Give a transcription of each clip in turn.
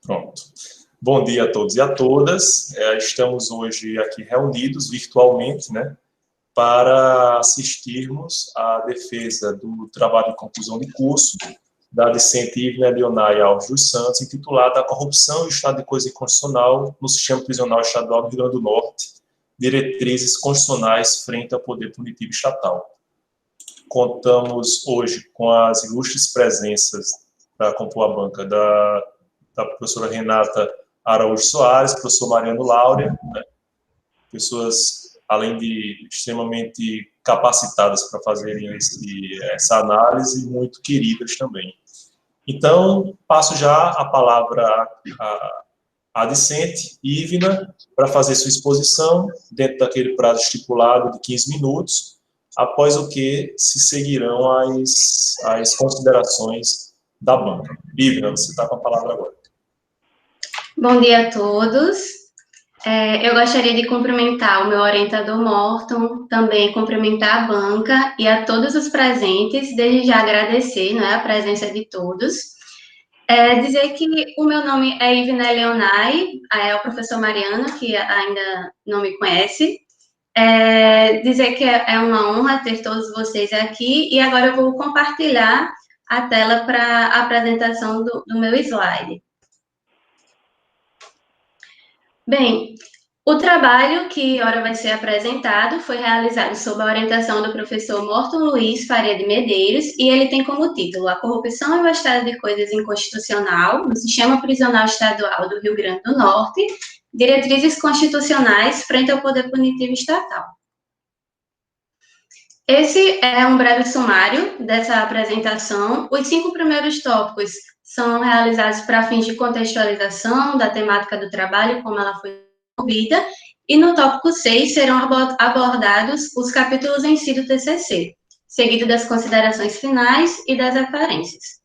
Pronto. Bom dia a todos e a todas. Estamos hoje aqui reunidos virtualmente, né, para assistirmos à defesa do trabalho de conclusão de curso da discente Ivna Leonai Alves dos Santos, intitulada A Corrupção e o Estado de Coisa Constitucional no Sistema Prisional Estadual do Rio Grande do Norte, Diretrizes Constitucionais frente ao Poder Punitivo Estatal. Contamos hoje com as ilustres presenças para compor a banca da professora Renata Araújo Soares, professor Mariano Laura, né? Pessoas, além de extremamente capacitadas para fazerem essa análise, muito queridas também. Então, passo já a palavra à discente, Ivna, para fazer sua exposição, dentro daquele prazo estipulado de 15 minutos, após o que se seguirão as considerações da banca. Ivna, você está com a palavra agora. Bom dia a todos. Eu gostaria de cumprimentar o meu orientador Morton, também cumprimentar a banca e a todos os presentes, desde já agradecer, a presença de todos. Dizer que o meu nome é Ivna Leonai, é o professor Mariano, que ainda não me conhece. Dizer que é uma honra ter todos vocês aqui, e agora eu vou compartilhar a tela para a apresentação do meu slide. Bem, o trabalho que ora vai ser apresentado foi realizado sob a orientação do professor Morton Luiz Faria de Medeiros, e ele tem como título A Corrupção e o Estado de Coisas Inconstitucional no Sistema Prisional Estadual do Rio Grande do Norte, Diretrizes Constitucionais frente ao Poder Punitivo Estatal. Esse é um breve sumário dessa apresentação. Os 5 primeiros tópicos são realizados para fins de contextualização da temática do trabalho, como ela foi desenvolvida, e no tópico 6 serão abordados os capítulos em si do TCC, seguido das considerações finais e das referências.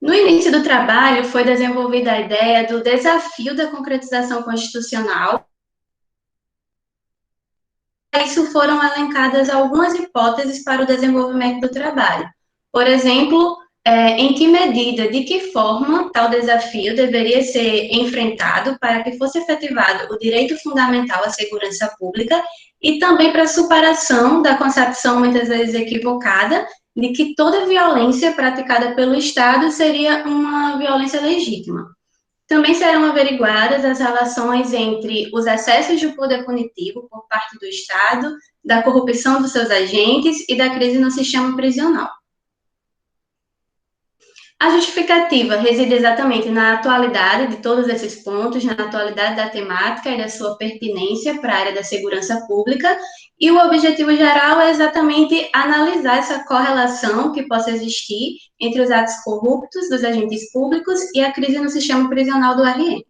No início do trabalho, foi desenvolvida a ideia do desafio da concretização constitucional. A isso foram elencadas algumas hipóteses para o desenvolvimento do trabalho. Por exemplo, em que medida, de que forma tal desafio deveria ser enfrentado para que fosse efetivado o direito fundamental à segurança pública e também para a superação da concepção, muitas vezes equivocada, de que toda violência praticada pelo Estado seria uma violência legítima. Também serão averiguadas as relações entre os excessos de poder punitivo por parte do Estado, da corrupção dos seus agentes e da crise no sistema prisional. A justificativa reside exatamente na atualidade de todos esses pontos, na atualidade da temática e da sua pertinência para a área da segurança pública, e o objetivo geral é exatamente analisar essa correlação que possa existir entre os atos corruptos dos agentes públicos e a crise no sistema prisional do RN.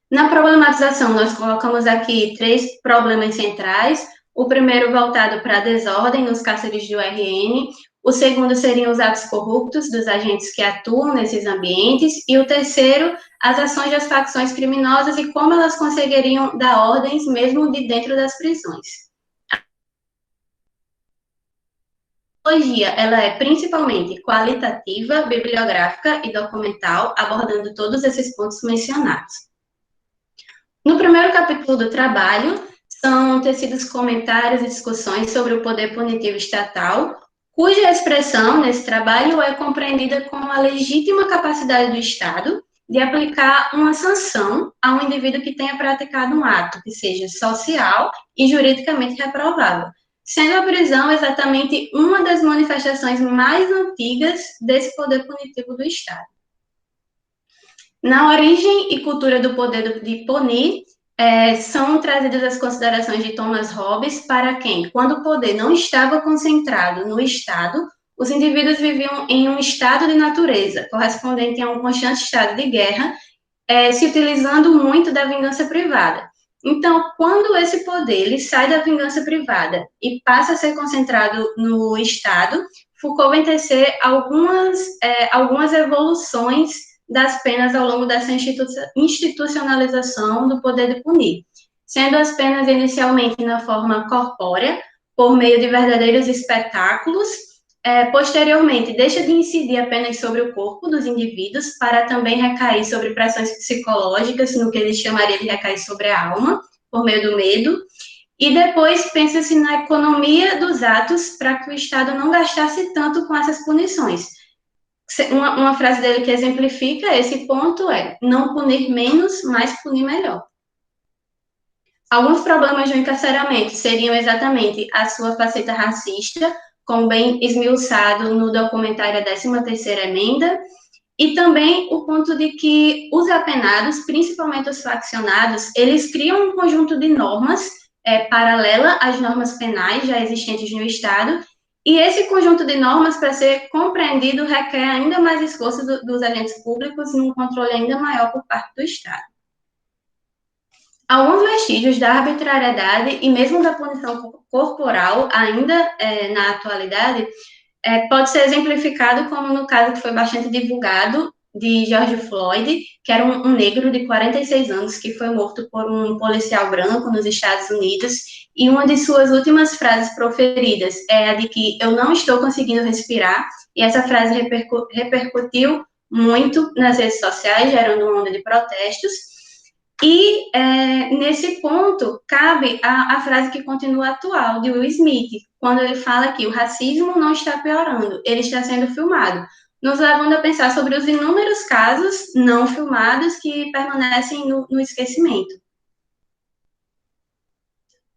Na problematização, nós colocamos aqui 3 problemas centrais. O primeiro voltado para a desordem nos cárceres do RN, o segundo seriam os atos corruptos dos agentes que atuam nesses ambientes, e o terceiro, as ações das facções criminosas e como elas conseguiriam dar ordens mesmo de dentro das prisões. A metodologia, ela é principalmente qualitativa, bibliográfica e documental, abordando todos esses pontos mencionados. No primeiro capítulo do trabalho, são tecidos comentários e discussões sobre o poder punitivo estatal, cuja expressão nesse trabalho é compreendida como a legítima capacidade do Estado de aplicar uma sanção a um indivíduo que tenha praticado um ato que seja social e juridicamente reprovável, sendo a prisão exatamente uma das manifestações mais antigas desse poder punitivo do Estado. Na origem e cultura do poder de punir, são trazidas as considerações de Thomas Hobbes, para quem, quando o poder não estava concentrado no Estado, os indivíduos viviam em um estado de natureza, correspondente a um constante estado de guerra, se utilizando muito da vingança privada. Então, quando esse poder ele sai da vingança privada e passa a ser concentrado no Estado, Foucault vai tecer algumas evoluções das penas ao longo dessa institucionalização do poder de punir, sendo as penas inicialmente na forma corpórea, por meio de verdadeiros espetáculos, posteriormente, deixa de incidir apenas sobre o corpo dos indivíduos para também recair sobre pressões psicológicas, no que ele chamaria de recair sobre a alma, por meio do medo. E depois pensa-se na economia dos atos para que o Estado não gastasse tanto com essas punições. Uma frase dele que exemplifica esse ponto é: não punir menos, mas punir melhor. Alguns problemas do encarceramento seriam exatamente a sua faceta racista, como bem esmiuçado no documentário A 13ª Emenda, e também o ponto de que os apenados, principalmente os faccionados, eles criam um conjunto de normas paralela às normas penais já existentes no Estado, e esse conjunto de normas, para ser compreendido, requer ainda mais esforço dos agentes públicos e um controle ainda maior por parte do Estado. Alguns vestígios da arbitrariedade e mesmo da punição corporal, ainda na atualidade, pode ser exemplificado como no caso que foi bastante divulgado de George Floyd, que era um negro de 46 anos que foi morto por um policial branco nos Estados Unidos, e uma de suas últimas frases proferidas é a de que eu não estou conseguindo respirar, e essa frase repercutiu muito nas redes sociais, gerando uma onda de protestos. E nesse ponto cabe a frase que continua atual de Will Smith, quando ele fala que o racismo não está piorando, ele está sendo filmado, nos levando a pensar sobre os inúmeros casos não filmados que permanecem no esquecimento.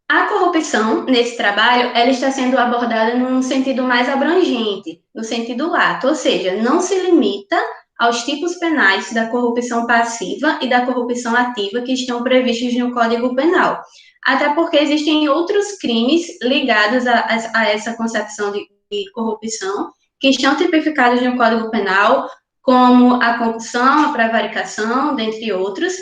A corrupção, nesse trabalho, ela está sendo abordada num sentido mais abrangente, no sentido lato, ou seja, não se limita aos tipos penais da corrupção passiva e da corrupção ativa que estão previstos no Código Penal, até porque existem outros crimes ligados a essa concepção de corrupção que estão tipificados no Código Penal, como a concussão, a prevaricação, dentre outros.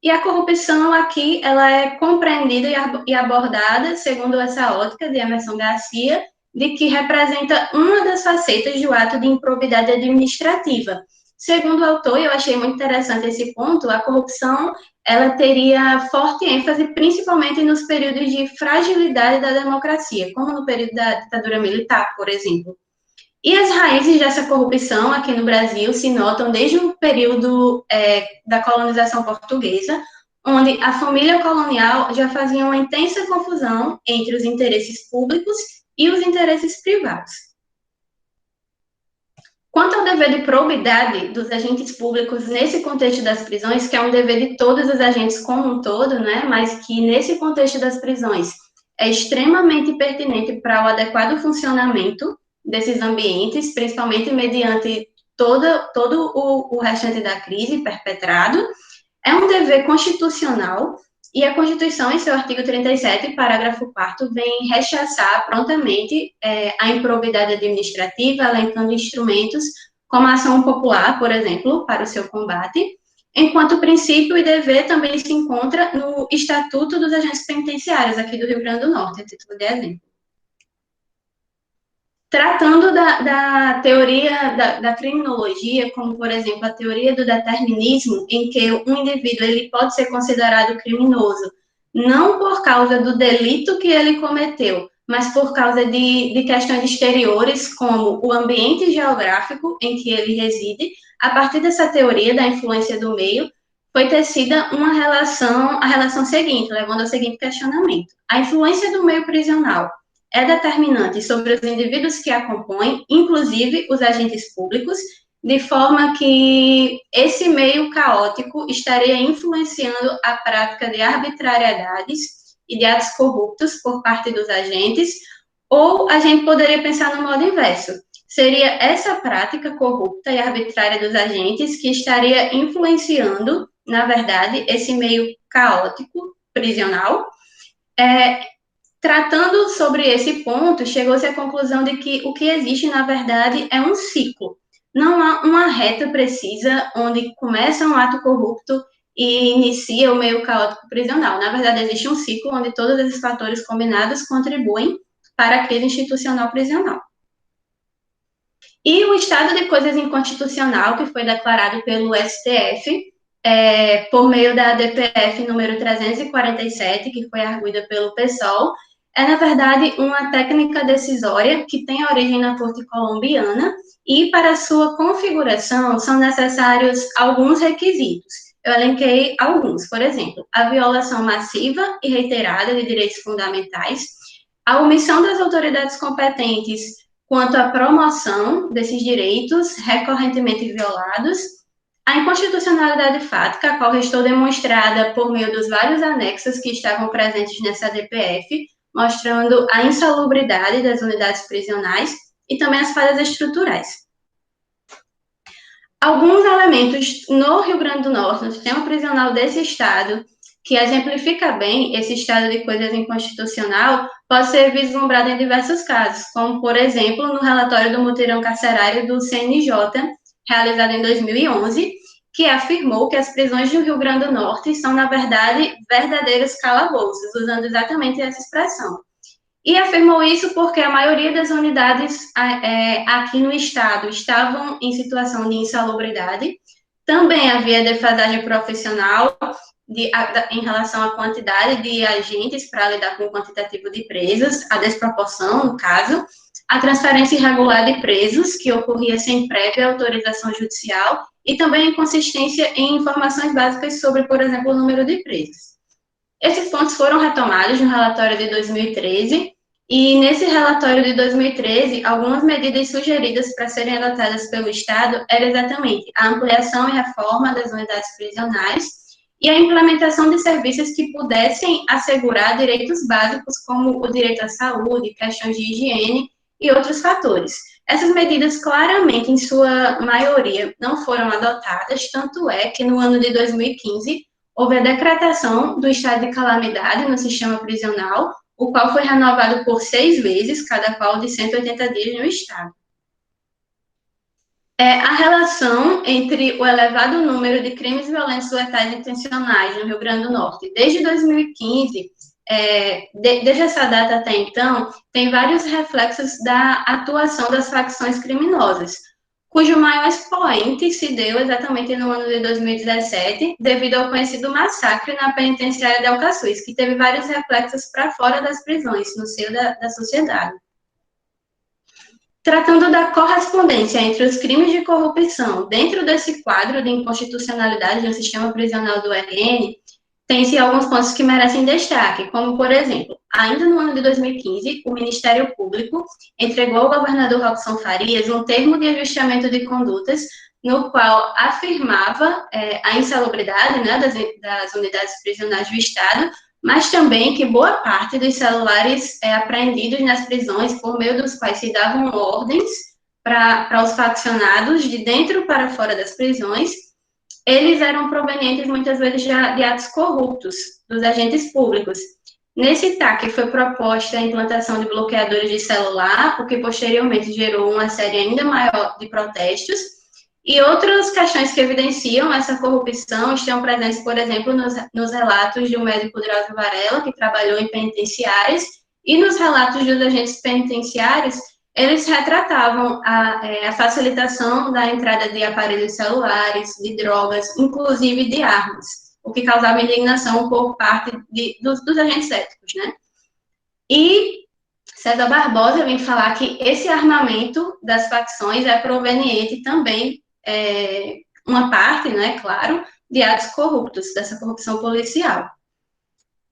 E a corrupção aqui, ela é compreendida e abordada segundo essa ótica de Emerson Garcia, de que representa uma das facetas do ato de improbidade administrativa. Segundo o autor, e eu achei muito interessante esse ponto, a corrupção, ela teria forte ênfase principalmente nos períodos de fragilidade da democracia, como no período da ditadura militar, por exemplo. E as raízes dessa corrupção aqui no Brasil se notam desde o período da colonização portuguesa, onde a família colonial já fazia uma intensa confusão entre os interesses públicos e os interesses privados. Quanto ao dever de probidade dos agentes públicos nesse contexto das prisões, que é um dever de todos os agentes como um todo, né, mas que nesse contexto das prisões é extremamente pertinente para o adequado funcionamento desses ambientes, principalmente mediante todo o restante da crise perpetrado, é um dever constitucional, e a Constituição, em seu artigo 37, parágrafo 4º, vem rechaçar prontamente a improbidade administrativa, elencando instrumentos como a ação popular, por exemplo, para o seu combate, enquanto princípio e dever também se encontra no Estatuto dos Agentes Penitenciários, aqui do Rio Grande do Norte, a título de exemplo. Tratando da teoria da criminologia, como, por exemplo, a teoria do determinismo, em que um indivíduo ele pode ser considerado criminoso não por causa do delito que ele cometeu, mas por causa de questões exteriores, como o ambiente geográfico em que ele reside. A partir dessa teoria da influência do meio, foi tecida a relação seguinte, levando ao seguinte questionamento: a influência do meio prisional é determinante sobre os indivíduos que a compõem, inclusive os agentes públicos, de forma que esse meio caótico estaria influenciando a prática de arbitrariedades e de atos corruptos por parte dos agentes, ou a gente poderia pensar no modo inverso. Seria essa prática corrupta e arbitrária dos agentes que estaria influenciando, na verdade, esse meio caótico prisional. Tratando sobre esse ponto, chegou-se à conclusão de que o que existe, na verdade, é um ciclo. Não há uma reta precisa onde começa um ato corrupto e inicia o meio caótico prisional. Na verdade, existe um ciclo onde todos esses fatores combinados contribuem para a crise institucional prisional. E o estado de coisas inconstitucional, que foi declarado pelo STF, por meio da DPF número 347, que foi arguida pelo PSOL, é, na verdade, uma técnica decisória que tem origem na Corte colombiana e, para sua configuração, são necessários alguns requisitos. Eu elenquei alguns, por exemplo, a violação massiva e reiterada de direitos fundamentais, a omissão das autoridades competentes quanto à promoção desses direitos recorrentemente violados, a inconstitucionalidade fática, a qual restou demonstrada por meio dos vários anexos que estavam presentes nessa DPF, mostrando a insalubridade das unidades prisionais e também as falhas estruturais. Alguns elementos no Rio Grande do Norte, no sistema prisional desse estado, que exemplifica bem esse estado de coisas inconstitucional, pode ser vislumbrado em diversos casos, como, por exemplo, no relatório do mutirão carcerário do CNJ, realizado em 2011, que afirmou que as prisões do Rio Grande do Norte são, na verdade, verdadeiros calabouços, usando exatamente essa expressão. E afirmou isso porque a maioria das unidades aqui no estado estavam em situação de insalubridade. Também havia defasagem profissional em relação à quantidade de agentes para lidar com o quantitativo de presos, a desproporção, no caso, a transferência irregular de presos, que ocorria sem prévia autorização judicial, e também a inconsistência em informações básicas sobre, por exemplo, o número de presos. Esses pontos foram retomados no relatório de 2013, e nesse relatório de 2013, algumas medidas sugeridas para serem adotadas pelo Estado era exatamente a ampliação e reforma das unidades prisionais e a implementação de serviços que pudessem assegurar direitos básicos como o direito à saúde, questões de higiene e outros fatores. Essas medidas, claramente, em sua maioria, não foram adotadas, tanto é que no ano de 2015 houve a decretação do estado de calamidade no sistema prisional, o qual foi renovado por 6 vezes, cada qual de 180 dias no estado. A relação entre o elevado número de crimes violentos letais intencionais no Rio Grande do Norte, desde 2015, desde essa data até então, tem vários reflexos da atuação das facções criminosas, cujo maior expoente se deu exatamente no ano de 2017, devido ao conhecido massacre na penitenciária de Alcaçuz, que teve vários reflexos para fora das prisões, no seio da sociedade. Tratando da correspondência entre os crimes de corrupção dentro desse quadro de inconstitucionalidade do sistema prisional do RN, tem-se alguns pontos que merecem destaque, como, por exemplo, ainda no ano de 2015, o Ministério Público entregou ao governador Robson Farias um termo de ajustamento de condutas, no qual afirmava a insalubridade, né, das unidades prisionais do Estado, mas também que boa parte dos celulares apreendidos nas prisões, por meio dos quais se davam ordens para os faccionados de dentro para fora das prisões, eles eram provenientes, muitas vezes, de atos corruptos dos agentes públicos. Nesse TAC foi proposta a implantação de bloqueadores de celular, o que posteriormente gerou uma série ainda maior de protestos, e outras questões que evidenciam essa corrupção estão presentes, por exemplo, nos relatos de um médico Drauzio Varela, que trabalhou em penitenciárias, e nos relatos dos agentes penitenciários, eles retratavam a facilitação da entrada de aparelhos celulares, de drogas, inclusive de armas, o que causava indignação por parte dos agentes éticos, né? E César Barbosa vem falar que esse armamento das facções é proveniente também, uma parte, né, claro, de atos corruptos, dessa corrupção policial.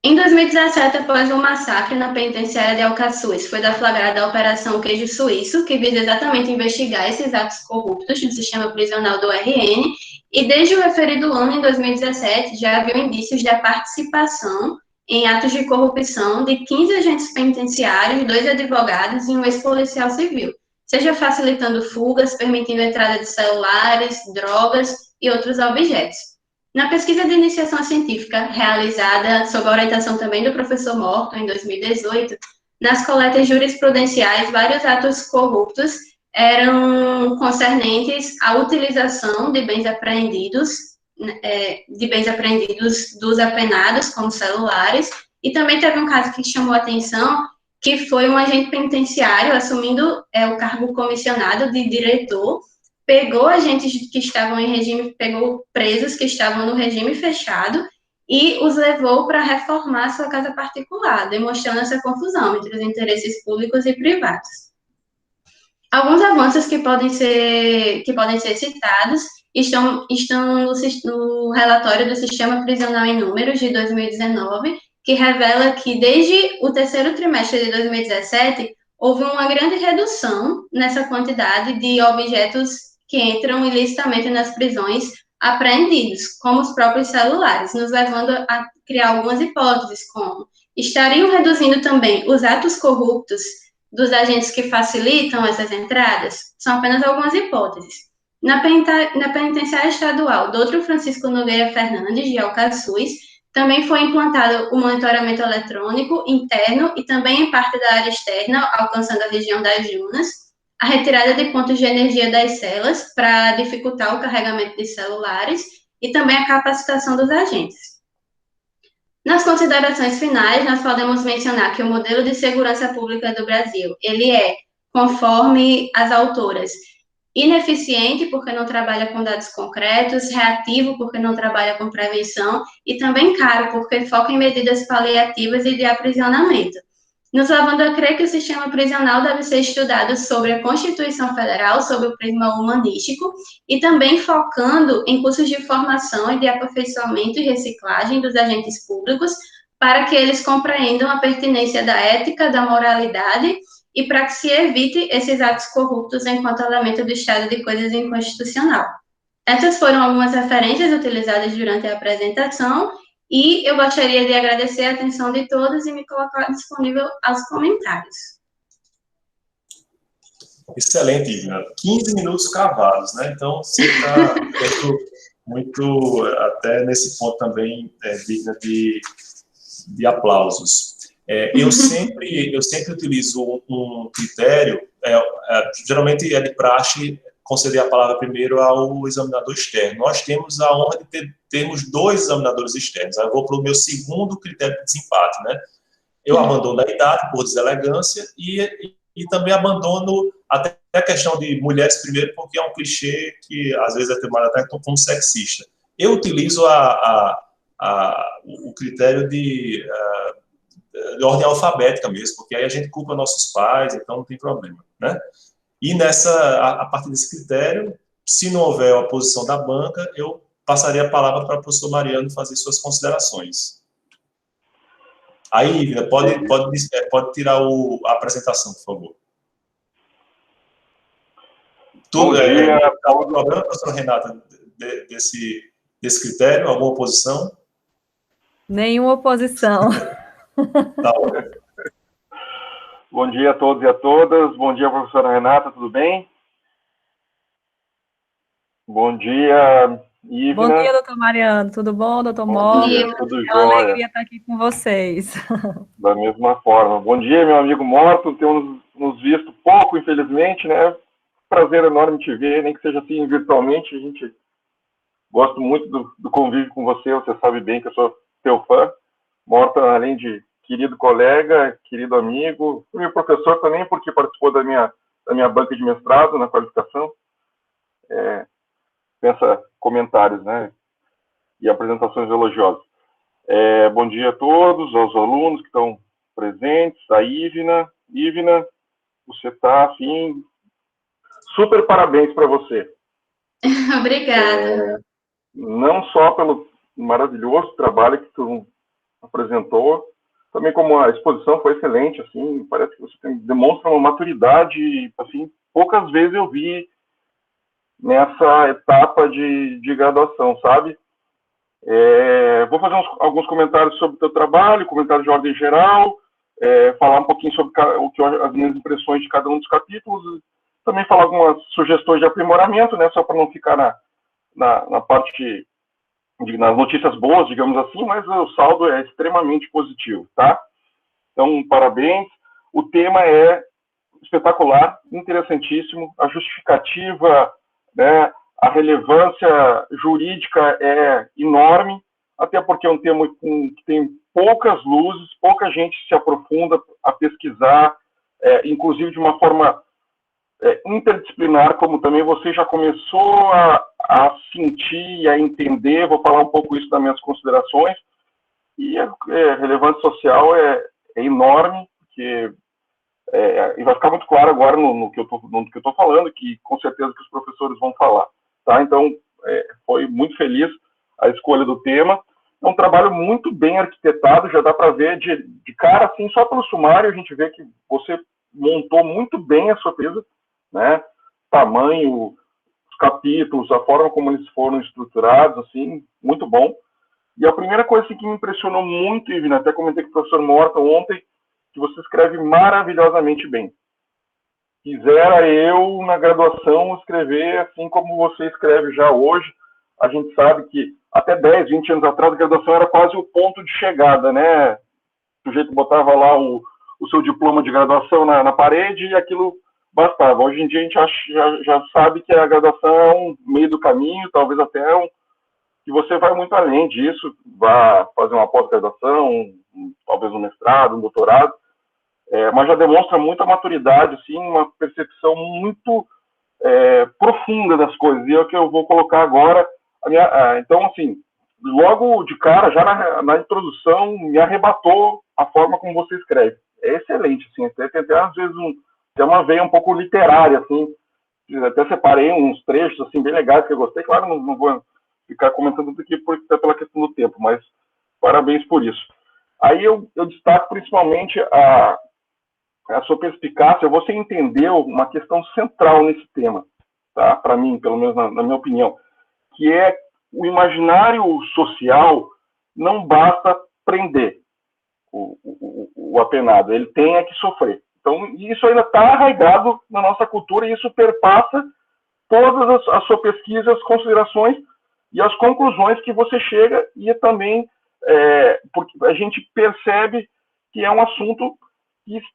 Em 2017, após o massacre na penitenciária de Alcaçuz, foi deflagrada a Operação Queijo Suíço, que visa exatamente investigar esses atos corruptos no sistema prisional do RN, e desde o referido ano, em 2017, já havia indícios da participação em atos de corrupção de 15 agentes penitenciários, 2 advogados e um ex-policial civil, seja facilitando fugas, permitindo a entrada de celulares, drogas e outros objetos. Na pesquisa de iniciação científica, realizada sob a orientação também do professor Morton, em 2018, nas coletas jurisprudenciais, vários atos corruptos eram concernentes à utilização de bens apreendidos dos apenados, como celulares, e também teve um caso que chamou a atenção, que foi um agente penitenciário assumindo o cargo comissionado de diretor, pegou agentes que estavam em regime, pegou presos que estavam no regime fechado e os levou para reformar sua casa particular, demonstrando essa confusão entre os interesses públicos e privados. Alguns avanços que podem ser citados estão no relatório do Sistema Prisional em Números, de 2019, que revela que, desde o terceiro trimestre de 2017, houve uma grande redução nessa quantidade de objetos que entram ilicitamente nas prisões apreendidos, como os próprios celulares, nos levando a criar algumas hipóteses, como estariam reduzindo também os atos corruptos dos agentes que facilitam essas entradas? São apenas algumas hipóteses. Na penitenciária estadual Dr. Francisco Nogueira Fernandes, de Alcaçuz, também foi implantado o monitoramento eletrônico interno e também em parte da área externa, alcançando a região das dunas, a retirada de pontos de energia das celas para dificultar o carregamento de celulares e também a capacitação dos agentes. Nas considerações finais, nós podemos mencionar que o modelo de segurança pública do Brasil, ele é, conforme as autoras, ineficiente porque não trabalha com dados concretos, reativo porque não trabalha com prevenção e também caro porque foca em medidas paliativas e de aprisionamento, nos levando a crer que o sistema prisional deve ser estudado sobre a Constituição Federal, sob o prisma humanístico, e também focando em cursos de formação e de aperfeiçoamento e reciclagem dos agentes públicos, para que eles compreendam a pertinência da ética, da moralidade, e para que se evite esses atos corruptos enquanto elemento do estado de coisas inconstitucional. Essas foram algumas referências utilizadas durante a apresentação, e eu gostaria de agradecer a atenção de todos e me colocar disponível aos comentários. Excelente, Ivna. 15 minutos cavados, né? Então, você está muito, até nesse ponto também, digna de aplausos. Eu sempre utilizo um critério, geralmente é de praxe conceder a palavra primeiro ao examinador externo. Nós temos a honra de termos 2 examinadores externos. Eu vou para o meu segundo critério de desempate, né? Eu abandono a idade por deselegância e também abandono até a questão de mulheres primeiro, porque é um clichê que às vezes é tomado até como sexista. Eu utilizo o critério de ordem alfabética mesmo, porque aí a gente culpa nossos pais, então não tem problema, né? E a partir desse critério, se não houver a oposição da banca, eu passaria a palavra para o professor Mariano fazer suas considerações. Aí, Ivna, pode tirar a apresentação, por favor. Tudo algum problema, professora Renata, desse critério? Alguma oposição? Nenhuma oposição. Tá bom. Bom dia a todos e a todas. Bom dia, professora Renata, tudo bem? Bom dia, Ivna. Bom dia, doutor Mariano. Tudo bom, doutor Morton? Tudo jóia. É uma alegria estar aqui com vocês. Da mesma forma. Bom dia, meu amigo Morton. Temos nos visto pouco, infelizmente, né? Prazer enorme te ver, nem que seja assim virtualmente. A gente gosta muito do convívio com você. Você sabe bem que eu sou teu fã. Morton, além de querido colega, querido amigo, meu professor também, porque participou da minha banca de mestrado na qualificação. Pensa comentários, né? E apresentações elogiosas. Bom dia a todos, aos alunos que estão presentes, a Ivna. Ivna, você está, assim, super parabéns para você. Obrigada. Não só pelo maravilhoso trabalho que tu apresentou, também como a exposição foi excelente, assim, parece que você demonstra uma maturidade, assim, poucas vezes eu vi nessa etapa de graduação, sabe? Vou fazer alguns comentários sobre o teu trabalho, comentários de ordem geral, falar um pouquinho sobre as minhas impressões de cada um dos capítulos, também falar algumas sugestões de aprimoramento, né, só para não ficar na parte nas notícias boas, digamos assim, mas o saldo é extremamente positivo, tá? Então, parabéns. O tema é espetacular, interessantíssimo, a justificativa, né, a relevância jurídica é enorme, até porque é um tema que tem poucas luzes, pouca gente se aprofunda a pesquisar, inclusive de uma forma interdisciplinar, como também você já começou a sentir e a entender. Vou falar um pouco isso das minhas considerações, E a relevância social é enorme, porque e vai ficar muito claro agora no que eu estou falando, que com certeza que os professores vão falar. Tá? Então, foi muito feliz a escolha do tema. É um trabalho muito bem arquitetado, já dá para ver de cara, assim, só pelo sumário, a gente vê que você montou muito bem a sua pesquisa, né? Tamanho, os capítulos, a forma como eles foram estruturados, assim, muito bom. E a primeira coisa assim, que me impressionou muito, Ivne, até comentei com o professor Morton ontem, que você escreve maravilhosamente bem. Quisera eu, na graduação, escrever assim como você escreve já hoje. A gente sabe que até 10, 20 anos atrás, a graduação era quase o ponto de chegada, né? O sujeito botava lá o seu diploma de graduação na parede e aquilo bastava. Hoje em dia a gente já sabe que a graduação é um meio do caminho, talvez até que você vai muito além disso, vai fazer uma pós-graduação, talvez um mestrado, um doutorado, mas já demonstra muita maturidade, assim, uma percepção muito profunda das coisas, e é o que eu vou colocar agora. Então, assim, logo de cara, já na introdução, me arrebatou a forma como você escreve. É excelente, assim, até às vezes tem uma veia um pouco literária, assim, até separei uns trechos, assim, bem legais que eu gostei, claro, não vou ficar comentando tudo aqui pela questão do tempo, mas parabéns por isso. Aí eu destaco principalmente a sua perspicácia, você entendeu uma questão central nesse tema, tá? Para mim, pelo menos na minha opinião, que é o imaginário social não basta prender o apenado, ele tem que sofrer. Então, isso ainda está arraigado na nossa cultura e isso perpassa todas as suas pesquisas, as considerações e as conclusões que você chega, e também porque a gente percebe que é um assunto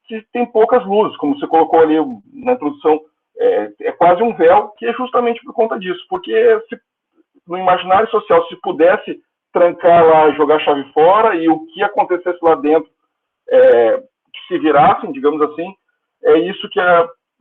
que tem poucas luzes, como você colocou ali na introdução, é quase um véu, que é justamente por conta disso, porque no imaginário social, se pudesse trancar lá, jogar a chave fora, e o que acontecesse lá dentro, que se virassem, digamos assim, é isso que,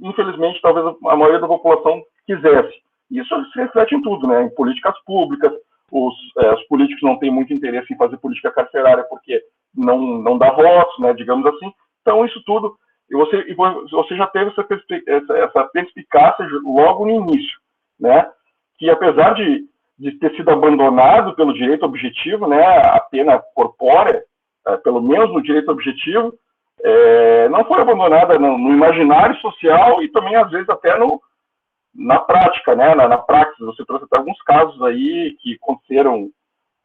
infelizmente, talvez a maioria da população quisesse. Isso se reflete em tudo, né? Em políticas públicas, os políticos não têm muito interesse em fazer política carcerária porque não dá votos, né? Digamos assim. Então, isso tudo, e você já teve essa perspicácia logo no início, né? Que apesar de ter sido abandonado pelo direito objetivo, né? A pena corpórea, pelo menos no direito objetivo, não foi abandonada no imaginário social e também, às vezes, até na prática, né? Na prática, você trouxe até alguns casos aí que aconteceram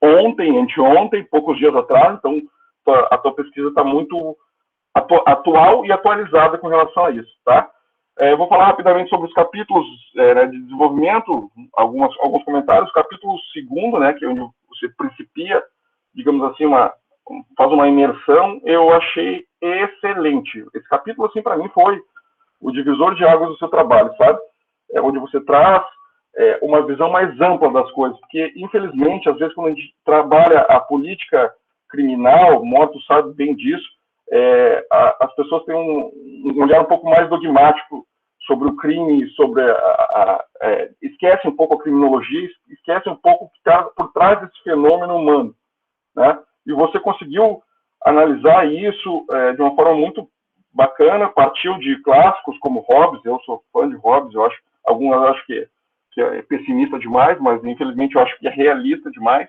ontem, anteontem, poucos dias atrás, então a tua pesquisa está muito atual e atualizada com relação a isso, tá? Vou falar rapidamente sobre os capítulos de desenvolvimento, alguns comentários. O capítulo 2º, né, que é onde você principia, digamos assim, faz uma imersão, eu achei excelente. Esse capítulo, assim, para mim, foi o divisor de águas do seu trabalho, sabe? Onde você traz uma visão mais ampla das coisas, porque, infelizmente, às vezes, quando a gente trabalha a política criminal, o Morton sabe bem disso, as pessoas têm um olhar um pouco mais dogmático sobre o crime, esquecem um pouco a criminologia, esquecem um pouco o que está por trás desse fenômeno humano, né? E você conseguiu analisar isso de uma forma muito bacana, partiu de clássicos como Hobbes. Eu sou fã de Hobbes, alguns acham que é pessimista demais, mas infelizmente eu acho que é realista demais.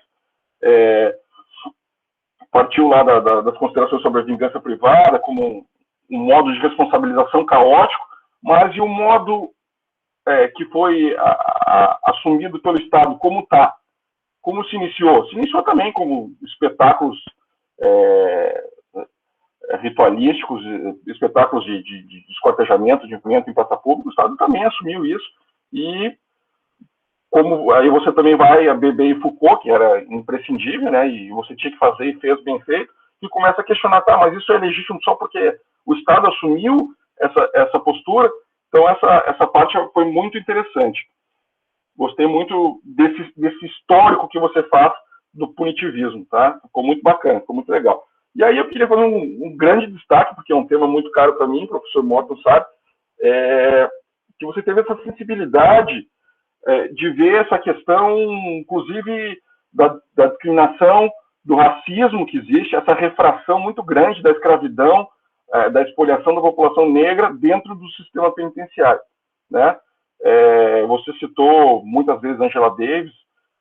Partiu lá das considerações sobre a vingança privada como um modo de responsabilização caótico, mas e o modo que foi assumido pelo Estado, como se iniciou? Se iniciou também como espetáculos ritualísticos, espetáculos de esquartejamento, de imprimento em praça pública. O Estado também assumiu isso, e como aí você também vai a Bebê e Foucault, que era imprescindível, né, e você tinha que fazer e fez bem feito, e começa a questionar, mas isso é legítimo só porque o Estado assumiu essa postura? Então essa parte foi muito interessante. Gostei muito desse histórico que você faz do punitivismo, tá? Ficou muito bacana, ficou muito legal. E aí eu queria fazer um grande destaque, porque é um tema muito caro para mim, o professor Morton sabe, que você teve essa sensibilidade de ver essa questão, inclusive, da discriminação do racismo que existe, essa refração muito grande da escravidão, da expoliação da população negra dentro do sistema penitenciário, né? Você citou muitas vezes Angela Davis,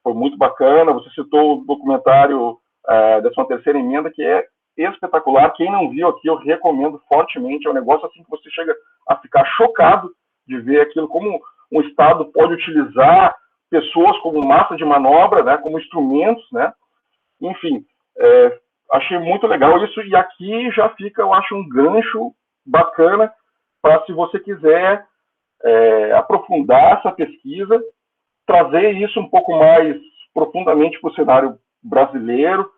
foi muito bacana. Você citou o documentário da 13ª Emenda, que é espetacular. Quem não viu aqui, eu recomendo fortemente. É um negócio assim que você chega a ficar chocado de ver aquilo, como um Estado pode utilizar pessoas como massa de manobra, né, como instrumentos, né? Enfim, achei muito legal isso, e aqui já fica, eu acho, um gancho bacana para, se você quiser aprofundar essa pesquisa, trazer isso um pouco mais profundamente para o cenário brasileiro,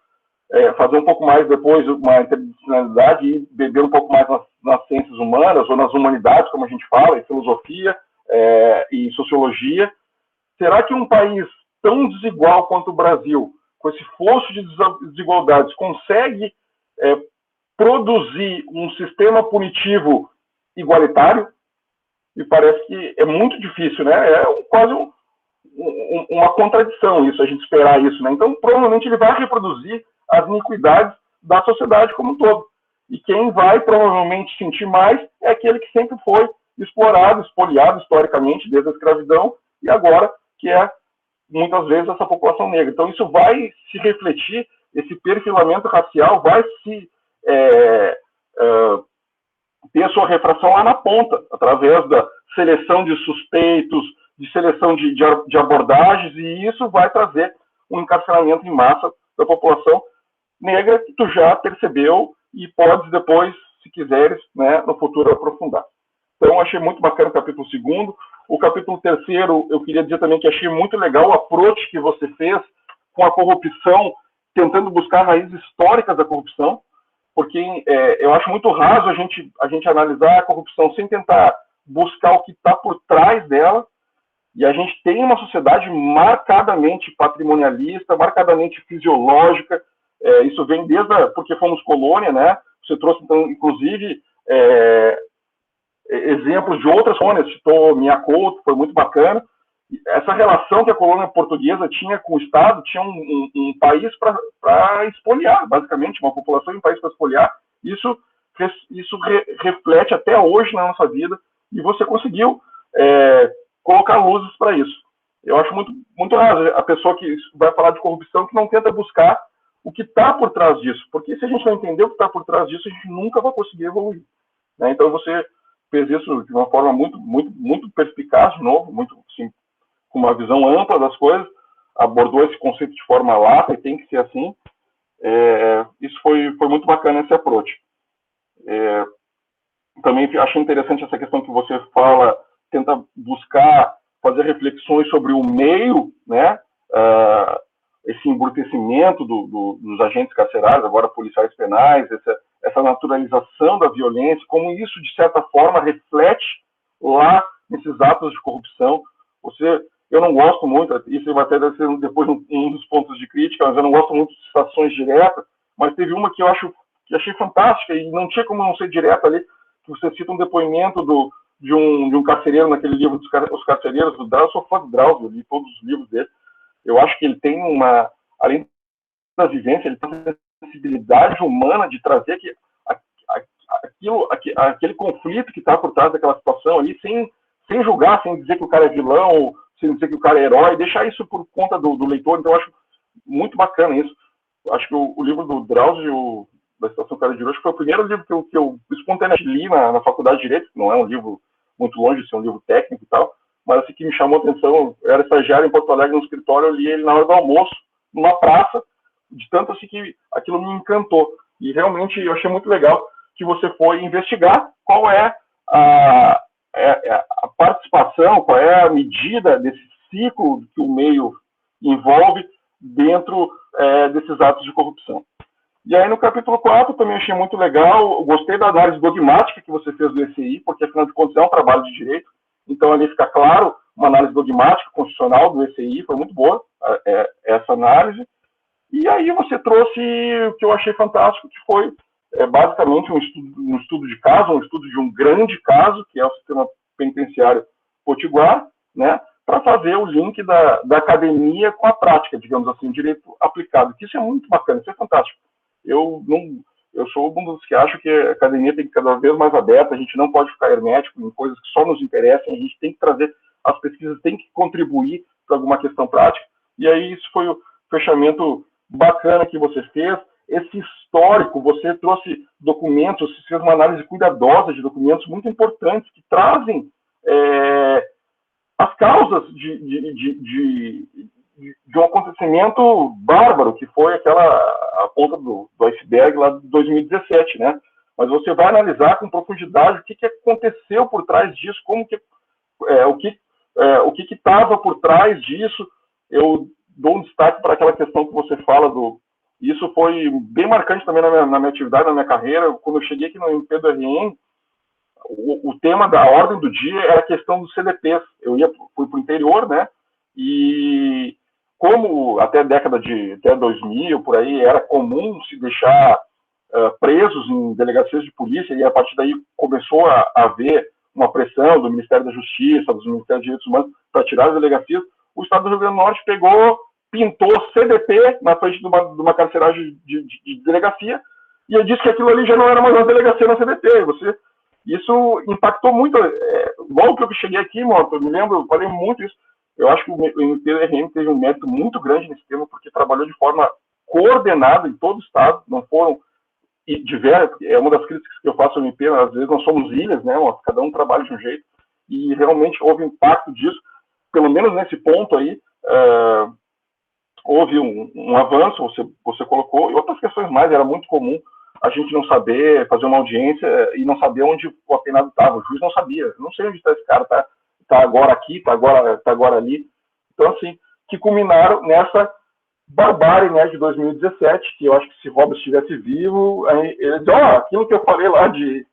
fazer um pouco mais depois uma interdisciplinaridade e beber um pouco mais nas ciências humanas, ou nas humanidades, como a gente fala, em filosofia e sociologia. Será que um país tão desigual quanto o Brasil, com esse fosso de desigualdades, consegue produzir um sistema punitivo igualitário? E parece que é muito difícil, né? Quase uma contradição isso, a gente esperar isso, né? Então, provavelmente ele vai reproduzir as iniquidades da sociedade como um todo. E quem vai provavelmente sentir mais é aquele que sempre foi explorado, espoliado historicamente desde a escravidão, e agora que é muitas vezes essa população negra. Então isso vai se refletir, esse perfilamento racial vai se ter a sua refração lá na ponta, através da seleção de suspeitos, de seleção de abordagens, e isso vai trazer um encarceramento em massa da população negra, que tu já percebeu e podes depois, se quiseres, né, no futuro aprofundar. Então, achei muito bacana o capítulo 2º. O capítulo 3º, eu queria dizer também que achei muito legal o approach que você fez com a corrupção, tentando buscar raízes históricas da corrupção, porque eu acho muito raso a gente analisar a corrupção sem tentar buscar o que está por trás dela. E a gente tem uma sociedade marcadamente patrimonialista, marcadamente fisiológica. Isso vem porque fomos colônia, né? Você trouxe, então, inclusive, exemplos de outras colônias, citou Miacouto, foi muito bacana. Essa relação que a colônia portuguesa tinha com o Estado, tinha um país para expoliar, basicamente, uma população e um país para expoliar. Isso reflete até hoje na nossa vida, e você conseguiu colocar luzes para isso. Eu acho muito, muito raro a pessoa que vai falar de corrupção que não tenta buscar o que está por trás disso, porque se a gente não entender o que está por trás disso, a gente nunca vai conseguir evoluir, né? Então você fez isso de uma forma muito, muito, muito perspicaz, de novo, muito, assim, com uma visão ampla das coisas, abordou esse conceito de forma lata, e tem que ser assim. Isso foi muito bacana, esse approach. Também achei interessante essa questão que você fala, tenta buscar fazer reflexões sobre o meio, né? Esse embrutecimento dos agentes carcerários, agora policiais penais, essa naturalização da violência, como isso, de certa forma, reflete lá nesses atos de corrupção. Eu não gosto muito, isso vai até ser depois um dos pontos de crítica, mas eu não gosto muito de citações diretas, mas teve uma que que achei fantástica, e não tinha como não ser direta ali, que você cita um depoimento de um carcereiro naquele livro Os Carcereiros do Drauzio. Eu sou fã do Drauzio, eu li todos os livros dele. Eu acho que ele tem além da vivência, ele tem uma sensibilidade humana de trazer aquele conflito que está por trás daquela situação ali, sem julgar, sem dizer que o cara é vilão, sem dizer que o cara é herói, deixar isso por conta do leitor. Então eu acho muito bacana isso. Eu acho que o livro do Drauzio, da Estação Cara de Hoje, foi o primeiro livro que eu espontaneamente li na Faculdade de Direito, que não é um livro muito longe de ser um livro técnico e tal, mas assim que me chamou a atenção. Eu era estagiário em Porto Alegre no escritório, eu li ele na hora do almoço, numa praça, de tanto assim que aquilo me encantou. E realmente eu achei muito legal que você foi investigar qual é a participação, qual é a medida desse ciclo que o meio envolve dentro desses atos de corrupção. E aí no capítulo 4 também achei muito legal, eu gostei da análise dogmática que você fez do ECI, porque afinal de contas é um trabalho de direito, então ali fica claro uma análise dogmática constitucional do ECI, foi muito boa essa análise. E aí você trouxe o que eu achei fantástico, que foi basicamente um estudo de caso, um estudo de um grande caso, que é o sistema penitenciário potiguar, né, para fazer o link da academia com a prática, digamos assim, direito aplicado, que isso é muito bacana, isso é fantástico. Eu sou um dos que acho que a academia tem que ser cada vez mais aberta, a gente não pode ficar hermético em coisas que só nos interessam, a gente tem que trazer, as pesquisas têm que contribuir para alguma questão prática, e aí isso foi o fechamento bacana que você fez. Esse histórico, você trouxe documentos, você fez uma análise cuidadosa de documentos muito importantes que trazem as causas de um acontecimento bárbaro, que foi a ponta do iceberg lá de 2017, né? Mas você vai analisar com profundidade o que aconteceu por trás disso, o que estava por trás disso. Eu dou um destaque para aquela questão que você fala isso foi bem marcante também na minha atividade, na minha carreira. Quando eu cheguei aqui no MP do RN, o tema da ordem do dia era a questão dos CDPs. Eu fui para o interior, né? E como até a década até 2000, por aí, era comum se deixar presos em delegacias de polícia, e a partir daí começou a haver uma pressão do Ministério da Justiça, dos Ministérios de Direitos Humanos, para tirar as delegacias, o Estado do Rio Grande do Norte pintou CDP na frente de uma carceragem de delegacia, e eu disse que aquilo ali já não era mais uma delegacia na CDP. Isso impactou muito. Logo que eu cheguei aqui, eu me lembro, eu falei muito isso. Eu acho que o MP-RM teve um mérito muito grande nesse tema, porque trabalhou de forma coordenada em todo o Estado, não foram diversas. É uma das críticas que eu faço ao MP, às vezes nós somos ilhas, né? Cada um trabalha de um jeito, e realmente houve impacto disso, pelo menos nesse ponto aí. Houve um avanço, você colocou, e outras questões mais. Era muito comum a gente não saber fazer uma audiência e não saber onde o apenado estava. O juiz não sabia. Eu não sei onde está esse cara, tá agora aqui, tá agora ali. Então, assim, que culminaram nessa barbárie, né, de 2017, que eu acho que se Robert estivesse vivo, ele diz, aquilo que eu falei lá de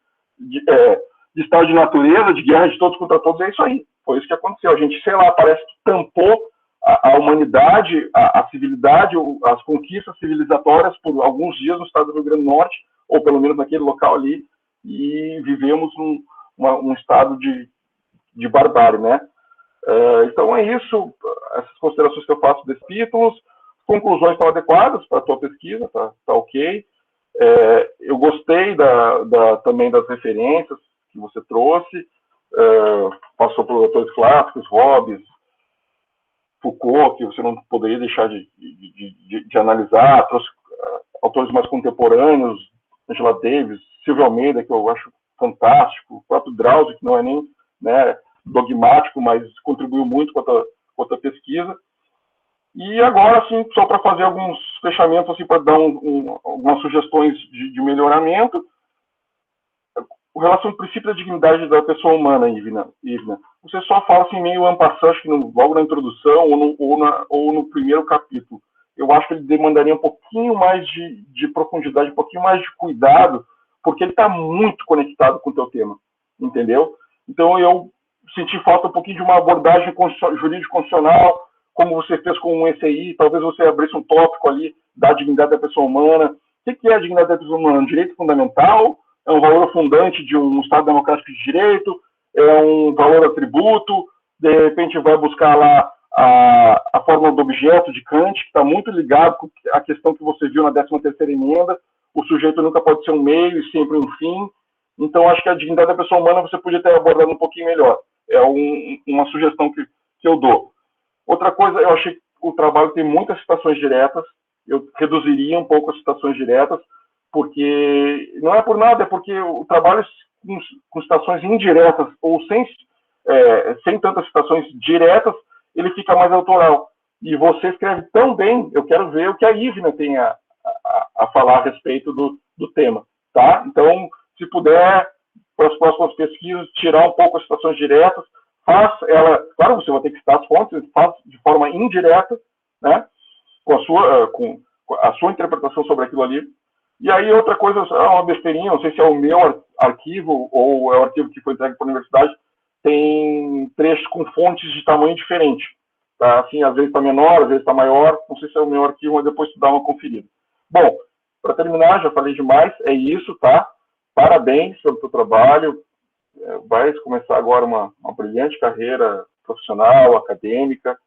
estado de natureza, de guerra de todos contra todos, é isso aí. Foi isso que aconteceu. A gente, sei lá, parece que tampou a humanidade, a civilidade, as conquistas civilizatórias por alguns dias no estado do Rio Grande do Norte, ou pelo menos naquele local ali, e vivemos um estado de barbárie, né? Então é isso, essas considerações que eu faço desses títulos. Conclusões estão adequadas para a tua pesquisa, tá ok. Eu gostei também das referências que você trouxe, passou por autores clássicos, Hobbes, Foucault, que você não poderia deixar de analisar, trouxe autores mais contemporâneos, Angela Davis, Silvio Almeida, que eu acho fantástico, o próprio Drauzio, que não é nem, né, dogmático, mas contribuiu muito com a tua pesquisa. E agora, assim, só para fazer alguns fechamentos, assim, para dar algumas sugestões de melhoramento. Com relação ao princípio da dignidade da pessoa humana, Ivna, você só fala assim meio en passant, acho que logo na introdução ou no primeiro capítulo. Eu acho que ele demandaria um pouquinho mais de profundidade, um pouquinho mais de cuidado, porque ele está muito conectado com o teu tema, entendeu? Então eu senti falta um pouquinho de uma abordagem jurídico-constitucional, como você fez com um ECI, talvez você abrisse um tópico ali da dignidade da pessoa humana. O que é a dignidade da pessoa humana? Um direito fundamental? É um valor fundante de um Estado democrático de direito? É um valor atributo? De repente vai buscar lá a fórmula do objeto de Kant, que está muito ligado com a questão que você viu na 13ª emenda. O sujeito nunca pode ser um meio e sempre um fim. Então, acho que a dignidade da pessoa humana você podia ter abordado um pouquinho melhor. É uma sugestão que eu dou. Outra coisa, eu achei que o trabalho tem muitas citações diretas. Eu reduziria um pouco as citações diretas, porque não é por nada, é porque o trabalho com citações indiretas ou sem tantas citações diretas, ele fica mais autoral. E você escreve tão bem, eu quero ver o que a Ivna tem a falar a respeito do tema. Tá? Então, se puder, para as próximas pesquisas, tirar um pouco as citações diretas, faz ela, claro, você vai ter que citar as fontes, faz de forma indireta, né, com a sua interpretação sobre aquilo ali. E aí, outra coisa, uma besteirinha, não sei se é o meu arquivo ou é o arquivo que foi entregue para a universidade, tem trechos com fontes de tamanho diferente. Tá? Assim, às vezes está menor, às vezes está maior, não sei se é o meu arquivo, mas depois tu dá uma conferida. Bom, para terminar, já falei demais, é isso, tá? Parabéns pelo teu trabalho. Vai começar agora uma brilhante carreira profissional, acadêmica.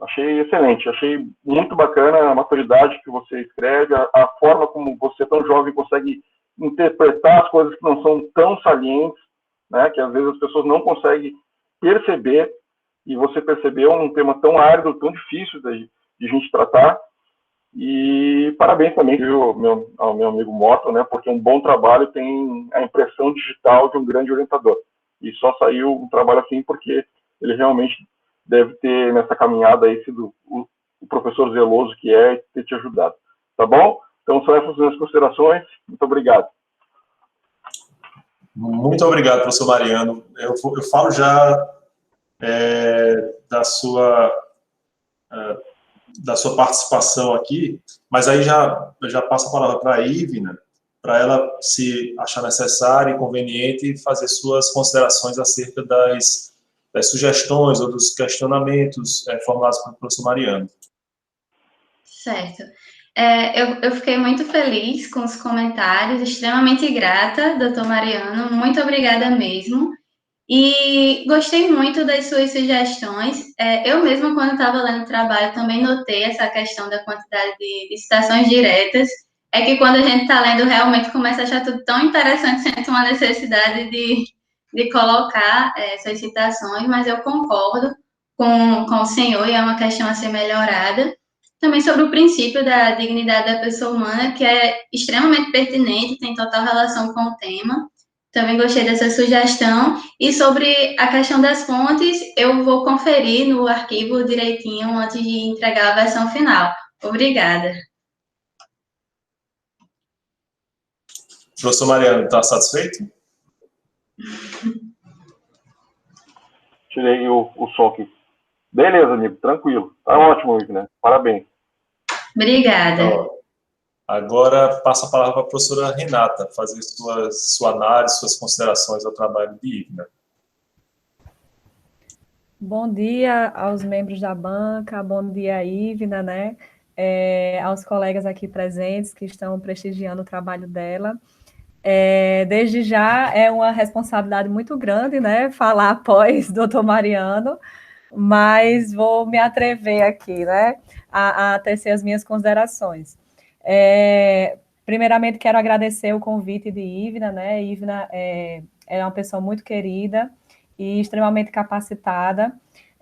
Achei excelente, achei muito bacana a maturidade que você escreve, a forma como você, tão jovem, consegue interpretar as coisas que não são tão salientes, né, que às vezes as pessoas não conseguem perceber, e você percebeu um tema tão árido, tão difícil de a gente tratar. E parabéns também ao meu amigo Morton, né, porque um bom trabalho tem a impressão digital de um grande orientador. E só saiu um trabalho assim porque ele realmente deve ter, nessa caminhada aí, sido o professor zeloso que é e ter te ajudado. Tá bom? Então, são essas minhas considerações. Muito obrigado. Muito obrigado, professor Mariano. Eu falo já da sua participação aqui, mas aí já passo a palavra para a Ivna, para ela, se achar necessário e conveniente, fazer suas considerações acerca das sugestões ou dos questionamentos formulados pelo professor Mariano. Certo. Eu fiquei muito feliz com os comentários, extremamente grata, doutor Mariano, muito obrigada mesmo. E gostei muito das suas sugestões. Eu mesma, quando estava lendo o trabalho, também notei essa questão da quantidade de citações diretas. É que quando a gente está lendo, realmente começa a achar tudo tão interessante, sente uma necessidade de colocar essas citações, mas eu concordo com o senhor e é uma questão a ser melhorada. Também sobre o princípio da dignidade da pessoa humana, que é extremamente pertinente, tem total relação com o tema. Também gostei dessa sugestão. E sobre a questão das fontes, eu vou conferir no arquivo direitinho antes de entregar a versão final. Obrigada. Professor Mariano, está satisfeito? Tirei o som aqui. Beleza, amigo, tranquilo. Tá ótimo, né? Parabéns. Obrigada. Então, agora passo a palavra para a professora Renata, fazer sua análise, suas considerações ao trabalho de Ivna. Bom dia aos membros da banca, bom dia, Ivna, né? Aos colegas aqui presentes que estão prestigiando o trabalho dela. Desde já é uma responsabilidade muito grande, né? Falar após doutor Mariano, mas vou me atrever aqui, né? A tecer as minhas considerações. Primeiramente, quero agradecer o convite de Ivna, né? Ivna é uma pessoa muito querida e extremamente capacitada.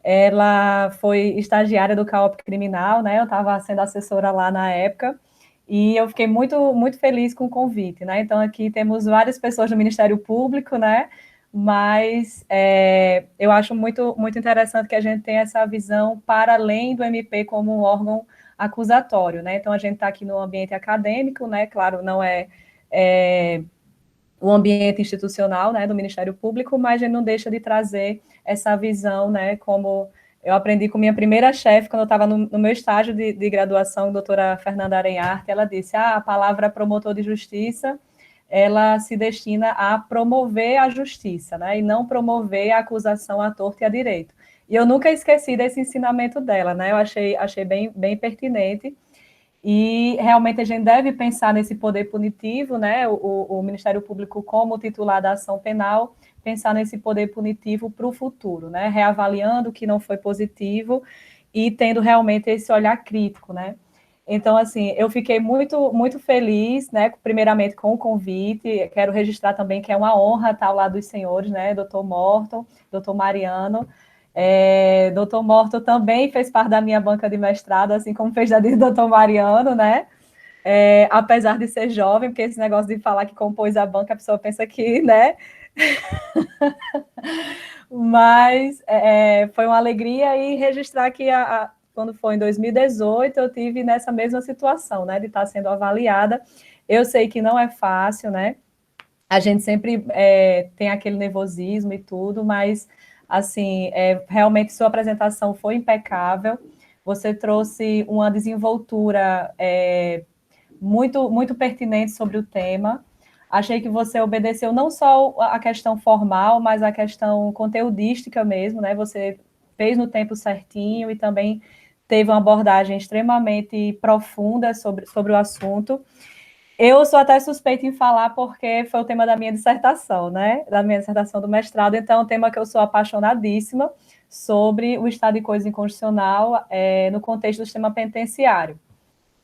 Ela foi estagiária do CAOP Criminal, né? Eu estava sendo assessora lá na época, e eu fiquei muito, muito feliz com o convite, né? Então, aqui temos várias pessoas do Ministério Público, né? Mas eu acho muito, muito interessante que a gente tenha essa visão para além do MP como um órgão acusatório, né? Então, a gente está aqui no ambiente acadêmico, né? Claro, não é o ambiente institucional, né, do Ministério Público, mas a gente não deixa de trazer essa visão, né, como eu aprendi com minha primeira chefe, quando eu estava no meu estágio de graduação, a doutora Fernanda Arenharte, ela disse, a palavra promotor de justiça, ela se destina a promover a justiça, né, e não promover a acusação à torto e à direito. E eu nunca esqueci desse ensinamento dela, né, eu achei bem pertinente. E realmente a gente deve pensar nesse poder punitivo, né? O Ministério Público, como titular da ação penal, pensar nesse poder punitivo para o futuro, né? Reavaliando o que não foi positivo e tendo realmente esse olhar crítico, né? Então, assim, eu fiquei muito, muito feliz, né? Primeiramente com o convite, quero registrar também que é uma honra estar ao lado dos senhores, né? Doutor Morton, doutor Mariano. Doutor Morton também fez parte da minha banca de mestrado, assim como fez da de doutor Mariano, né? Apesar de ser jovem, porque esse negócio de falar que compôs a banca, a pessoa pensa que, né? Mas foi uma alegria e registrar que quando foi em 2018, eu tive nessa mesma situação, né? De estar sendo avaliada. Eu sei que não é fácil, né? A gente sempre tem aquele nervosismo e tudo, mas assim, realmente sua apresentação foi impecável, você trouxe uma desenvoltura muito, muito pertinente sobre o tema. Achei que você obedeceu não só a questão formal, mas a questão conteudística mesmo, né? Você fez no tempo certinho e também teve uma abordagem extremamente profunda sobre o assunto. Eu sou até suspeita em falar porque foi o tema da minha dissertação, né? Da minha dissertação do mestrado, então é um tema que eu sou apaixonadíssima sobre o estado de coisa inconstitucional no contexto do sistema penitenciário.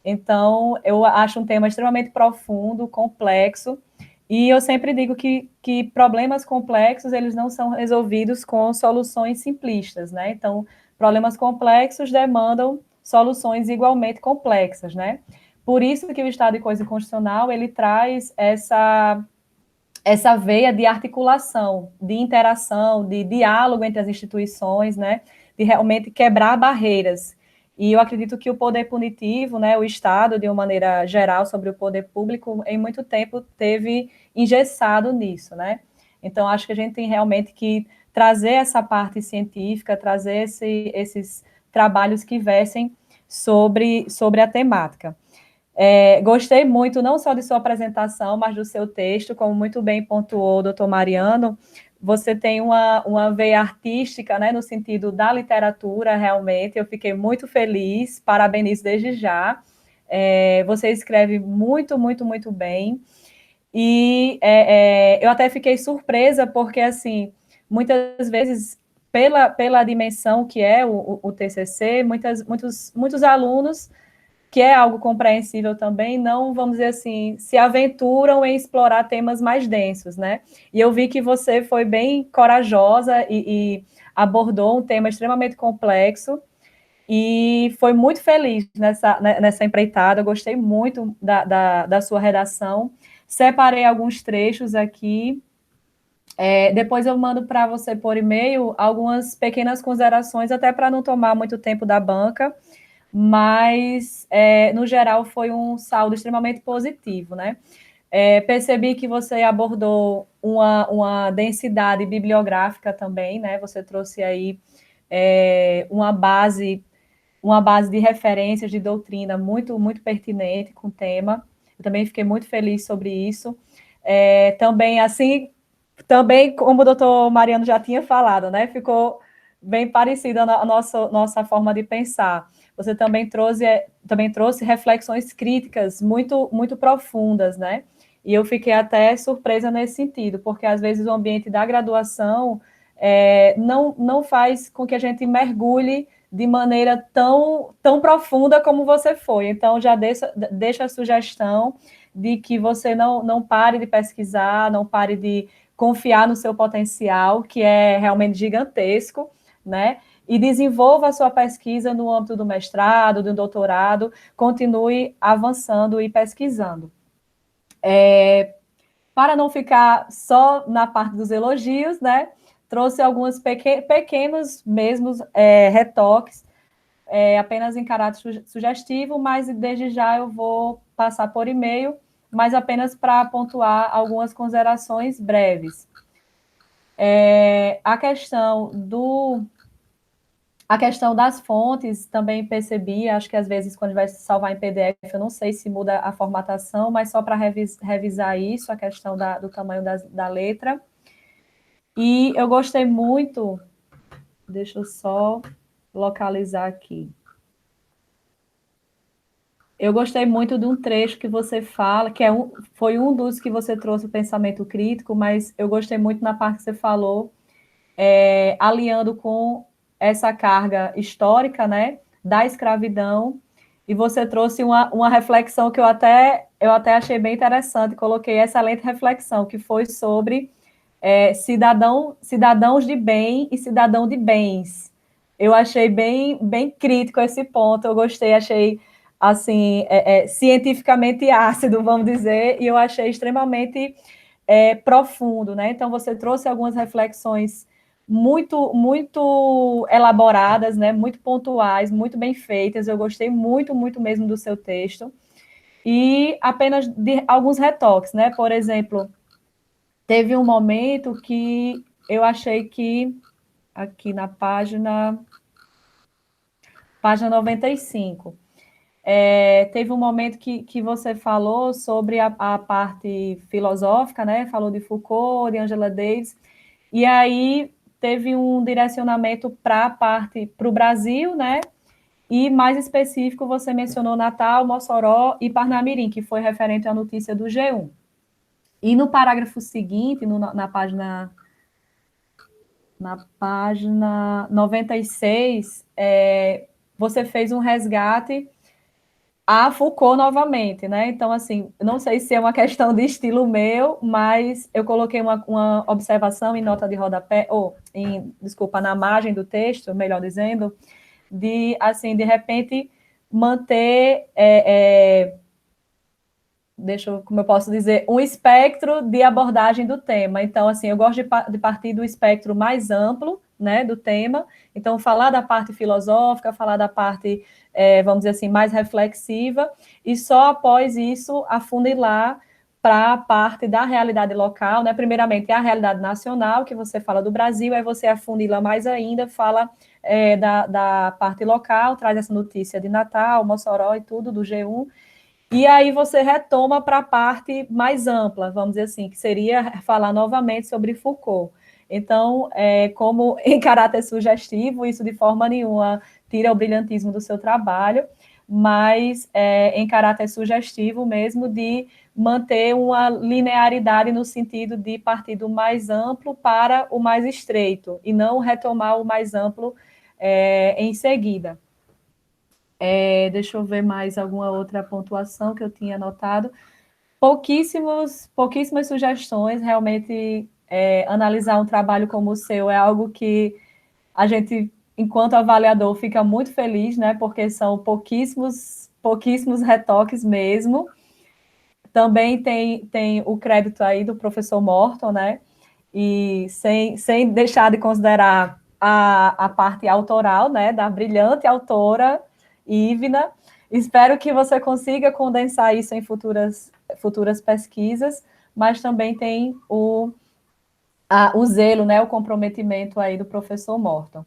Então, eu acho um tema extremamente profundo, complexo, e eu sempre digo que problemas complexos, eles não são resolvidos com soluções simplistas, né? Então, problemas complexos demandam soluções igualmente complexas, né? Por isso que o Estado de coisa constitucional, ele traz essa veia de articulação, de interação, de diálogo entre as instituições, né? De realmente quebrar barreiras. E eu acredito que o poder punitivo, né, o Estado, de uma maneira geral, sobre o poder público, em muito tempo teve engessado nisso, né? Então, acho que a gente tem realmente que trazer essa parte científica, trazer esses trabalhos que versem sobre a temática. Gostei muito, não só de sua apresentação, mas do seu texto, como muito bem pontuou o doutor Mariano, você tem uma veia artística, né, no sentido da literatura, realmente, eu fiquei muito feliz, parabenizo desde já, você escreve muito, muito, muito bem, e eu até fiquei surpresa, porque, assim, muitas vezes, pela dimensão que é o TCC, muitos alunos, que é algo compreensível também, não, vamos dizer assim, se aventuram em explorar temas mais densos, né? E eu vi que você foi bem corajosa e abordou um tema extremamente complexo e foi muito feliz nessa empreitada, eu gostei muito da sua redação, separei alguns trechos aqui, depois eu mando para você por e-mail algumas pequenas considerações, até para não tomar muito tempo da banca, mas, no geral, foi um saldo extremamente positivo, né? Percebi que você abordou uma densidade bibliográfica também, né? Você trouxe aí uma base de referências de doutrina muito, muito pertinente com o tema. Eu também fiquei muito feliz sobre isso. Também, assim, também, como o doutor Mariano já tinha falado, né? Ficou bem parecida a nossa forma de pensar. Você também trouxe reflexões críticas muito, muito profundas, né? E eu fiquei até surpresa nesse sentido, porque às vezes o ambiente da graduação não faz com que a gente mergulhe de maneira tão profunda como você foi. Então, já deixa a sugestão de que você não pare de pesquisar, não pare de confiar no seu potencial, que é realmente gigantesco, né? E desenvolva a sua pesquisa no âmbito do mestrado, do doutorado, continue avançando e pesquisando. Para não ficar só na parte dos elogios, né? Trouxe alguns pequenos mesmo retoques, apenas em caráter sugestivo, mas desde já eu vou passar por e-mail, mas apenas para pontuar algumas considerações breves. A questão das fontes, também percebi, acho que às vezes quando vai salvar em PDF, eu não sei se muda a formatação, mas só para revisar isso, a questão do tamanho da letra. E eu gostei muito, deixa eu só localizar aqui. Eu gostei muito de um trecho que você fala, que foi um dos que você trouxe o pensamento crítico, mas eu gostei muito na parte que você falou, alinhando com essa carga histórica, né, da escravidão, e você trouxe uma reflexão que eu até achei bem interessante, coloquei excelente reflexão, que foi sobre cidadãos de bem e cidadão de bens. Eu achei bem crítico esse ponto, eu gostei, achei assim, cientificamente ácido, vamos dizer, e eu achei extremamente profundo, né? Então, você trouxe algumas reflexões muito, muito elaboradas, né? Muito pontuais, muito bem feitas, eu gostei muito, muito mesmo do seu texto, e apenas de alguns retoques, né? Por exemplo, teve um momento que eu achei que, aqui na página 95, teve um momento que você falou sobre a parte filosófica, né? Falou de Foucault, de Angela Davis, e aí teve um direcionamento para o Brasil, né? e mais específico você mencionou Natal, Mossoró e Parnamirim, que foi referente à notícia do G1. E no parágrafo seguinte, na página 96, você fez um resgate a Foucault novamente, né? Então, assim, não sei se é uma questão de estilo meu, mas eu coloquei uma observação em nota de rodapé, desculpa, na margem do texto, melhor dizendo, de, assim, de repente, manter, como eu posso dizer, um espectro de abordagem do tema. Então, assim, eu gosto de partir do espectro mais amplo, né, do tema. Então, falar da parte filosófica, falar da parte, vamos dizer assim, mais reflexiva, e só após isso afunilar para a parte da realidade local, né? Primeiramente, a realidade nacional, que você fala do Brasil, aí você afunila mais ainda, fala da parte local, traz essa notícia de Natal, Mossoró e tudo, do G1, e aí você retoma para a parte mais ampla, vamos dizer assim, que seria falar novamente sobre Foucault. Então, como em caráter sugestivo, isso de forma nenhuma tira o brilhantismo do seu trabalho, mas em caráter sugestivo mesmo de manter uma linearidade no sentido de partir do mais amplo para o mais estreito, e não retomar o mais amplo em seguida. Deixa eu ver mais alguma outra pontuação que eu tinha anotado. Pouquíssimas sugestões, realmente analisar um trabalho como o seu é algo que a gente, enquanto avaliador, fica muito feliz, né? Porque são pouquíssimos retoques mesmo. Também tem o crédito aí do professor Morton, né? E sem deixar de considerar a parte autoral, né? Da brilhante autora Ivna. Espero que você consiga condensar isso em futuras pesquisas, mas também tem o zelo, né, o comprometimento aí do professor Morton.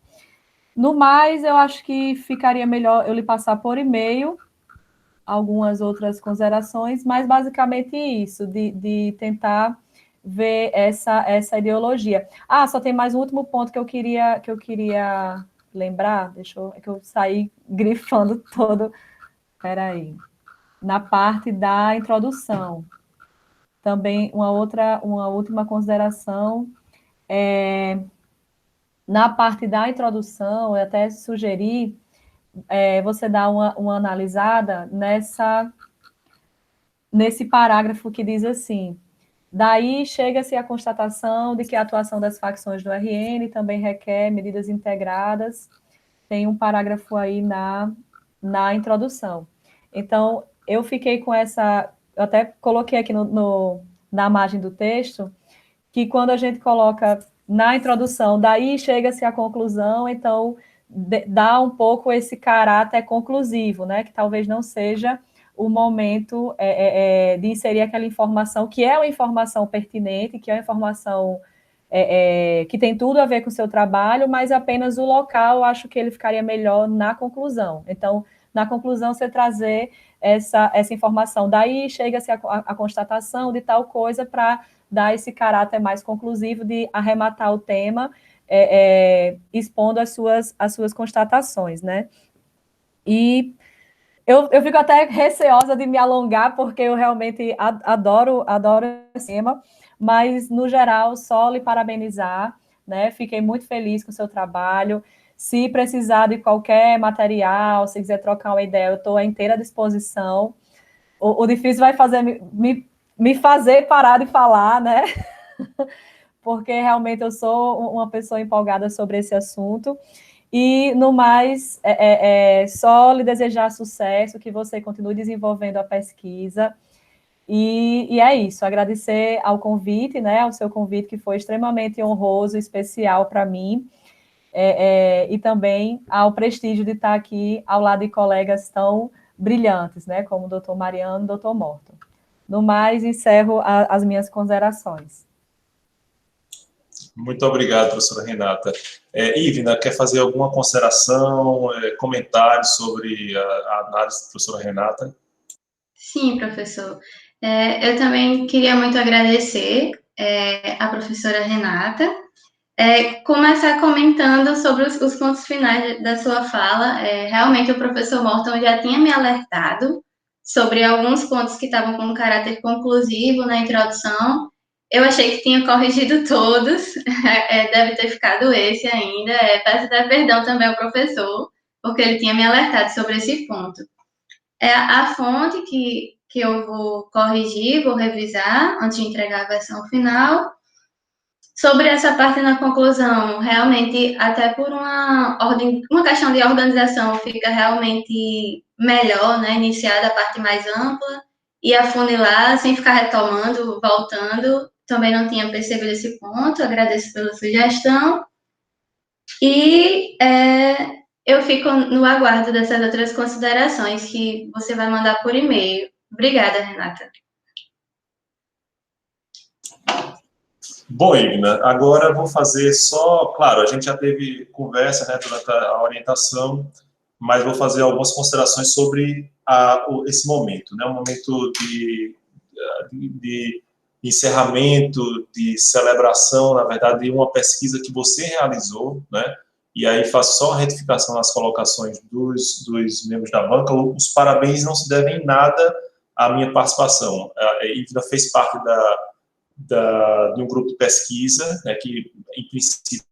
No mais, eu acho que ficaria melhor eu lhe passar por e-mail algumas outras considerações, mas basicamente isso, de tentar ver essa ideologia. Só tem mais um último ponto que eu queria lembrar, que eu saí grifando todo. Espera aí. Na parte da introdução. Também uma última consideração. Na parte da introdução, eu até sugeri você dar uma analisada nesse parágrafo que diz assim: daí chega-se à constatação de que a atuação das facções do RN também requer medidas integradas. Tem um parágrafo aí na introdução. Então, eu fiquei com essa... Eu até coloquei aqui na margem do texto, que quando a gente coloca na introdução, daí chega-se à conclusão, então dá um pouco esse caráter conclusivo, né? Que talvez não seja o momento de inserir aquela informação, que é uma informação pertinente, que é uma informação que tem tudo a ver com o seu trabalho, mas apenas o local, eu acho que ele ficaria melhor na conclusão. Então, na conclusão, você trazer essa informação. Daí chega-se a constatação de tal coisa para dar esse caráter mais conclusivo de arrematar o tema, expondo as suas constatações, né? E eu fico até receosa de me alongar, porque eu realmente adoro esse tema, mas, no geral, só lhe parabenizar, né? Fiquei muito feliz com o seu trabalho. Se precisar de qualquer material, se quiser trocar uma ideia, eu estou à inteira disposição. O difícil vai fazer me fazer parar de falar, né? Porque realmente eu sou uma pessoa empolgada sobre esse assunto. E, no mais, só lhe desejar sucesso, que você continue desenvolvendo a pesquisa. E é isso, agradecer ao convite, né, ao seu convite, que foi extremamente honroso e especial para mim, e também ao prestígio de estar aqui ao lado de colegas tão brilhantes, né, como o doutor Mariano e o doutor Morton. No mais, encerro as minhas considerações. Muito obrigado, professora Renata. Ivna, quer fazer alguma consideração, comentário sobre a análise da professora Renata? Sim, professor. Eu também queria muito agradecer à professora Renata Começar comentando sobre os pontos finais da sua fala. Realmente, o professor Morton já tinha me alertado sobre alguns pontos que estavam com caráter conclusivo na introdução. Eu achei que tinha corrigido todos, deve ter ficado esse ainda. Peço até perdão também ao professor, porque ele tinha me alertado sobre esse ponto. A fonte que eu vou corrigir, vou revisar antes de entregar a versão final. Sobre essa parte na conclusão, realmente, até por uma questão de organização, fica realmente melhor, né, iniciar da parte mais ampla e afunilar, sem ficar retomando, voltando. Também não tinha percebido esse ponto, agradeço pela sugestão. E eu fico no aguardo dessas outras considerações que você vai mandar por e-mail. Obrigada, Renata. Bom, Igna, agora vou fazer só, claro, a gente já teve conversa, né, durante a orientação, mas vou fazer algumas considerações sobre esse momento, né, um momento de encerramento, de celebração, na verdade, de uma pesquisa que você realizou, né, e aí faço só a retificação nas colocações dos membros da banca. Os parabéns não se devem em nada à minha participação. A Ivna fez parte de um grupo de pesquisa, né, que, em princípio,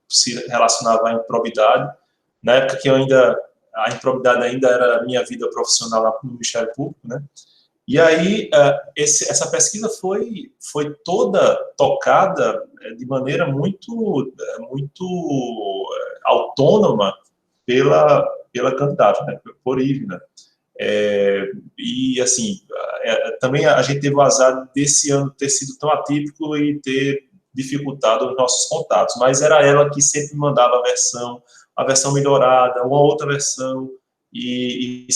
se relacionava à improbidade. Na época que a improbidade ainda era a minha vida profissional no Ministério Público, né? E aí, essa pesquisa foi toda tocada de maneira muito autônoma pela candidata, né, por Ivna. E, assim, também a gente teve o azar desse ano ter sido tão atípico e ter dificultado os nossos contatos, mas era ela que sempre mandava a versão melhorada, uma outra versão, e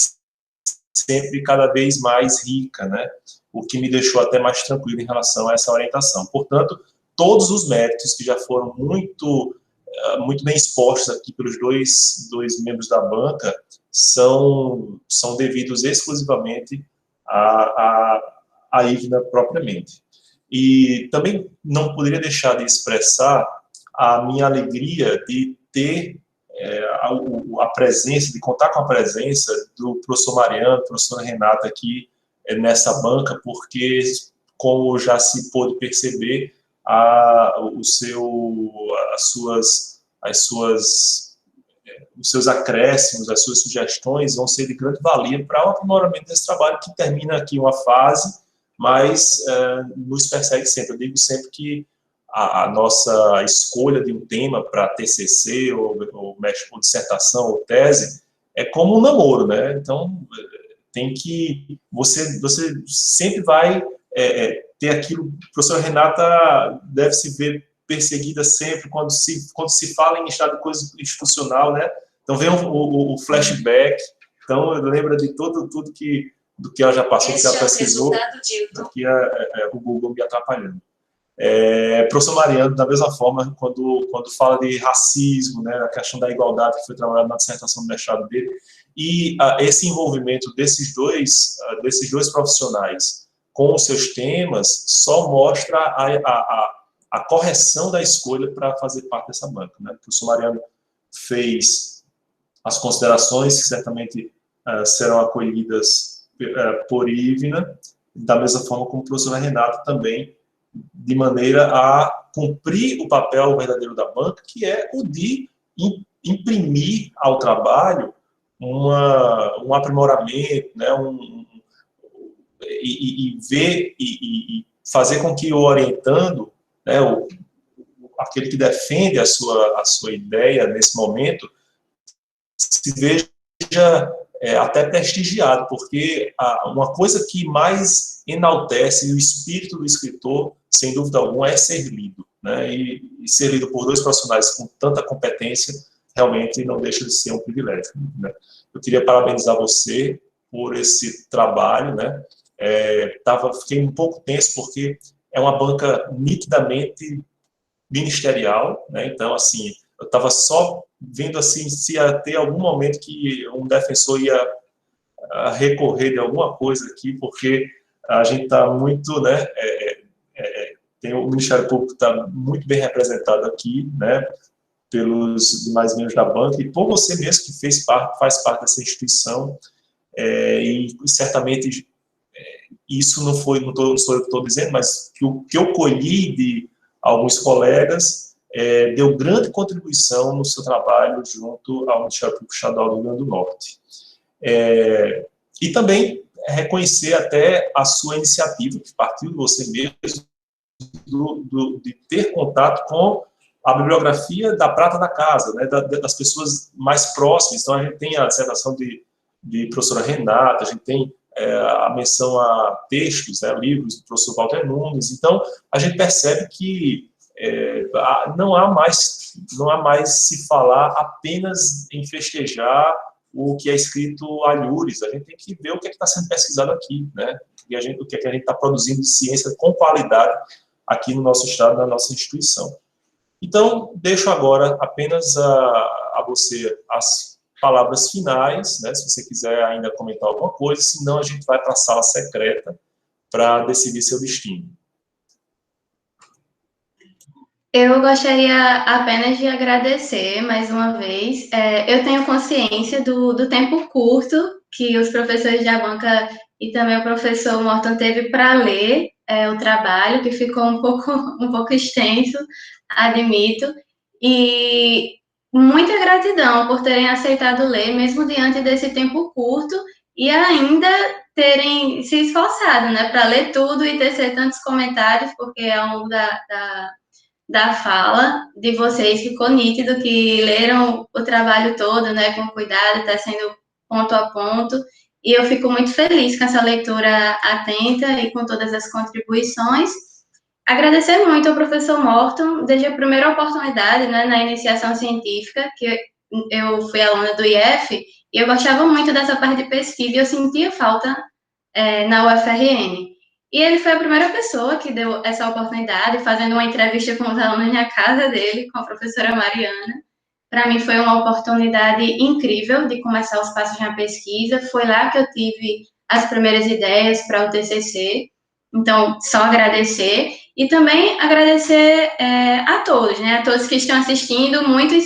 sempre cada vez mais rica, né? O que me deixou até mais tranquilo em relação a essa orientação. Portanto, todos os méritos que já foram muito bem expostos aqui pelos dois membros da banca são devidos exclusivamente à Ivna propriamente. E também não poderia deixar de expressar a minha alegria de ter a presença, de contar com a presença do professor Mariano, professora Renata aqui nessa banca, porque, como já se pôde perceber, os seus acréscimos, as suas sugestões vão ser de grande valia para o aprimoramento desse trabalho, que termina aqui uma fase, mas nos persegue sempre. Eu digo sempre que a nossa escolha de um tema para TCC, ou mexe com dissertação, ou tese, é como um namoro, né? Então, você sempre vai ter aquilo. A professora Renata deve se ver perseguida sempre quando se fala em estado de coisa institucional, né? Então, vem o flashback, então, lembra de tudo do que ela já passou, do que ela pesquisou, aqui o Google me atrapalhando. Professor Mariano, da mesma forma, quando fala de racismo, né, a questão da igualdade que foi trabalhada na dissertação do mestrado dele, e esse envolvimento desses dois profissionais com os seus temas só mostra a correção da escolha para fazer parte dessa banca, né? O professor Mariano fez as considerações que certamente serão acolhidas por Ivna, da mesma forma como o professor Renato também, de maneira a cumprir o papel verdadeiro da banca, que é o de imprimir ao trabalho um aprimoramento, né, e ver e fazer com que o orientando, né, aquele que defende a sua ideia nesse momento, se veja até prestigiado, porque uma coisa que mais enaltece o espírito do escritor, sem dúvida alguma, é ser lido, né? E ser lido por dois profissionais com tanta competência realmente não deixa de ser um privilégio, né? Eu queria parabenizar você por esse trabalho, né? Fiquei um pouco tenso porque é uma banca nitidamente ministerial, né? Então, assim, eu estava só vendo assim se ia ter algum momento que um defensor ia recorrer de alguma coisa aqui, porque a gente está muito, né, o Ministério Público está muito bem representado aqui, né, pelos demais membros da banca, e por você mesmo que faz parte dessa instituição, e certamente isso não sou eu que estou dizendo, mas o que eu colhi de alguns colegas deu grande contribuição no seu trabalho junto ao Ministério Público Estadual do Rio Grande do Norte. E também reconhecer até a sua iniciativa, que partiu de você mesmo, de ter contato com a bibliografia da prata da casa, né, das pessoas mais próximas. Então, a gente tem a dissertação de professora Renata, a gente tem a menção a textos, né, livros do professor Walter Nunes. Então, a gente percebe que não há mais se falar apenas em festejar o que é escrito a alhures. A gente tem que ver o que está sendo pesquisado aqui, né? O que a gente está produzindo de ciência com qualidade aqui no nosso estado, na nossa instituição. Então, deixo agora apenas a você as palavras finais, né, se você quiser ainda comentar alguma coisa, senão a gente vai para a sala secreta para decidir seu destino. Eu gostaria apenas de agradecer mais uma vez. Eu tenho consciência do tempo curto que os professores da banca e também o professor Morton teve para ler o trabalho, que ficou um pouco extenso, admito, e muita gratidão por terem aceitado ler, mesmo diante desse tempo curto, e ainda terem se esforçado, né, para ler tudo e tecer tantos comentários, porque ao longo da fala de vocês ficou nítido que leram o trabalho todo, né, com cuidado, está sendo ponto a ponto, e eu fico muito feliz com essa leitura atenta e com todas as contribuições. Agradecer muito ao professor Morton, desde a primeira oportunidade, né, na iniciação científica, que eu fui aluna do IF, e eu gostava muito dessa parte de pesquisa, e eu sentia falta na UFRN. E ele foi a primeira pessoa que deu essa oportunidade, fazendo uma entrevista com os alunos na casa dele, com a professora Mariana. Para mim foi uma oportunidade incrível de começar os passos na pesquisa. Foi lá que eu tive as primeiras ideias para o TCC. Então, só agradecer. E também agradecer a todos, né? A todos que estão assistindo, muitos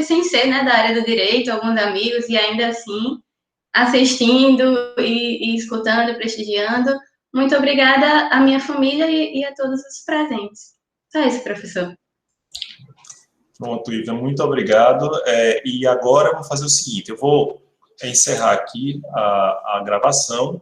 sem ser, né, da área do direito, alguns amigos, e ainda assim assistindo e escutando, prestigiando. Muito obrigada à minha família e a todos os presentes. Só isso, professor. Pronto, Iva, muito obrigado. E agora eu vou fazer o seguinte, eu vou encerrar aqui a gravação